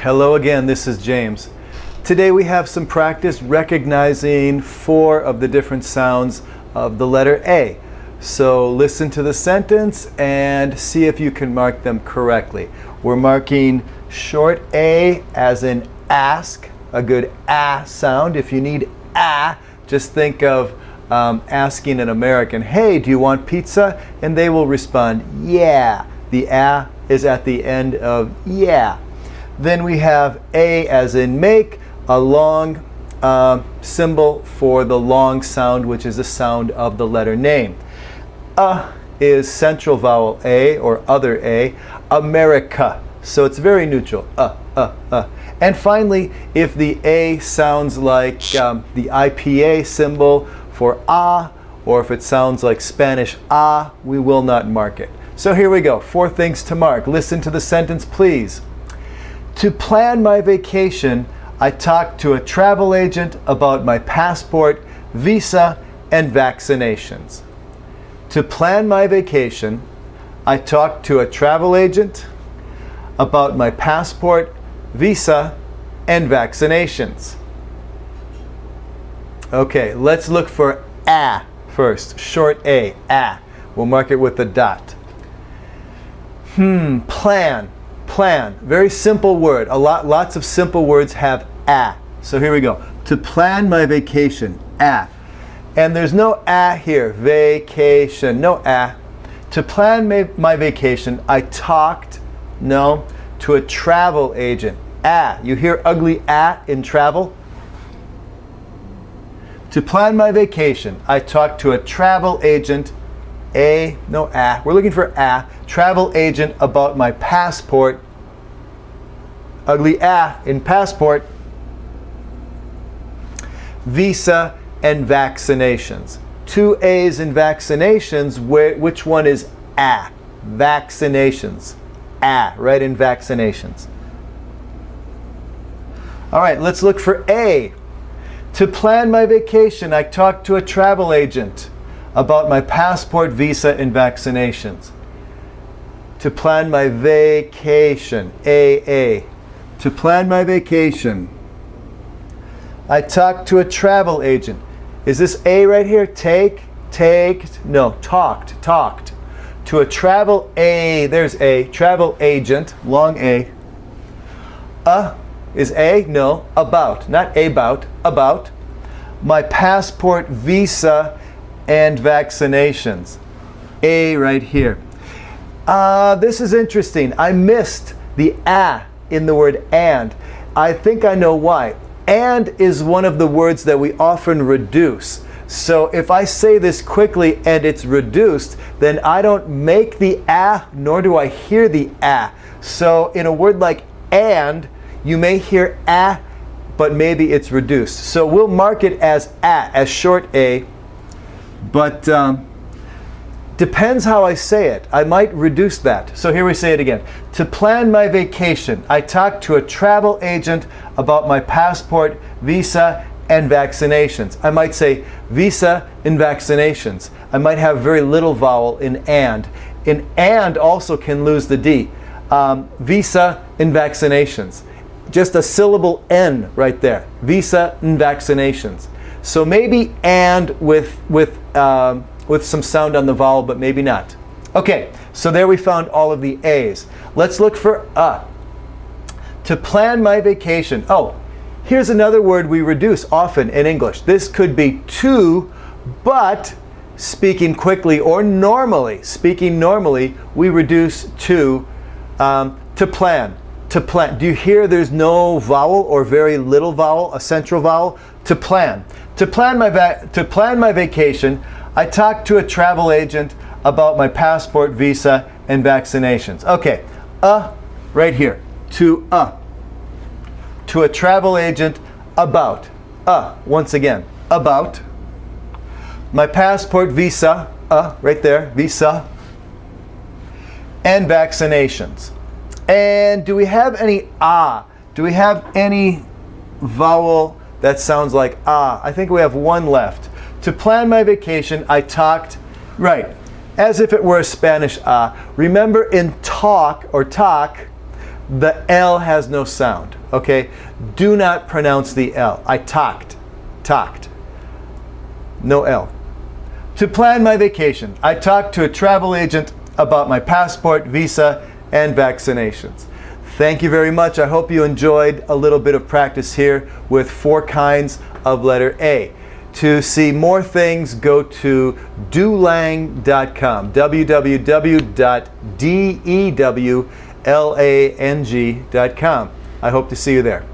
Hello again, this is James. Today we have some practice recognizing 4 of the different sounds of the letter A. So listen to the sentence and see if you can mark them correctly. We're marking short A as in ask, a good ah sound. If you need ah, just think of asking an American, hey, do you want pizza? And they will respond, yeah. The ah is at the end of yeah. Then we have A as in make, a long symbol for the long sound, which is the sound of the letter name. Is central vowel A or other A, America. So it's very neutral. And finally, if the A sounds like the IPA symbol for or if it sounds like Spanish we will not mark it. So here we go, 4 things to mark. Listen to the sentence, please. To plan my vacation, I talked to a travel agent about my passport, visa, and vaccinations. To plan my vacation, I talked to a travel agent about my passport, visa, and vaccinations. Okay, let's look for A first. Short A, A. We'll mark it with a dot. Plan. Plan. Very simple word. Lots of simple words have A. So here we go. To plan my vacation, A. And there's no A here. Vacation. No A. To plan my vacation, I talked, to a travel agent. A. You hear ugly A in travel? To plan my vacation, I talked to a travel agent. A, no A. We're looking for A. Travel agent about my passport. Ugly A in passport. Visa and vaccinations. 2 A's in vaccinations. Which one is A? Vaccinations. A, right in vaccinations. All right, let's look for A. To plan my vacation, I talked to a travel agent about my passport, visa, and vaccinations. To plan my vacation, AA. To plan my vacation, I talked to a travel agent. Is this A right here? No, talked. To a travel A, there's A, travel agent, long A. Is A? No, about, not about. My passport, visa, and vaccinations. A right here. This is interesting. I missed the A in the word and. I think I know why. And is one of the words that we often reduce. So if I say this quickly and it's reduced, then I don't make the A, nor do I hear the A. So in a word like and, you may hear A, but maybe it's reduced. So we'll mark it as A, as short A. But depends how I say it. I might reduce that. So here we say it again. To plan my vacation, I talked to a travel agent about my passport, visa, and vaccinations. I might say visa and vaccinations. I might have very little vowel in and. In and also can lose the D. Visa and vaccinations. Just a syllable N right there. Visa and vaccinations. So maybe and with some sound on the vowel, but maybe not. Okay, so there we found all of the A's. Let's look for A. To plan my vacation. Oh, here's another word we reduce often in English. This could be to, but speaking quickly or normally, we reduce to plan. To plan. Do you hear there's no vowel or very little vowel, a central vowel? To plan. To plan my vacation, I talked to a travel agent about my passport, visa, and vaccinations. Okay, right here. To a travel agent about. Once again, about. My passport, visa, right there, visa, and vaccinations. And do we have any Do we have any vowel that sounds like I think we have one left. To plan my vacation, I talked, right, as if it were a Spanish Remember in talk or talk, The L has no sound, okay? Do not pronounce the L. I talked. No L. To plan my vacation, I talked to a travel agent about my passport, visa, and vaccinations. Thank you very much. I hope you enjoyed a little bit of practice here with 4 kinds of letter A. To see more things, go to dewlang.com, www.dewlang.com. I hope to see you there.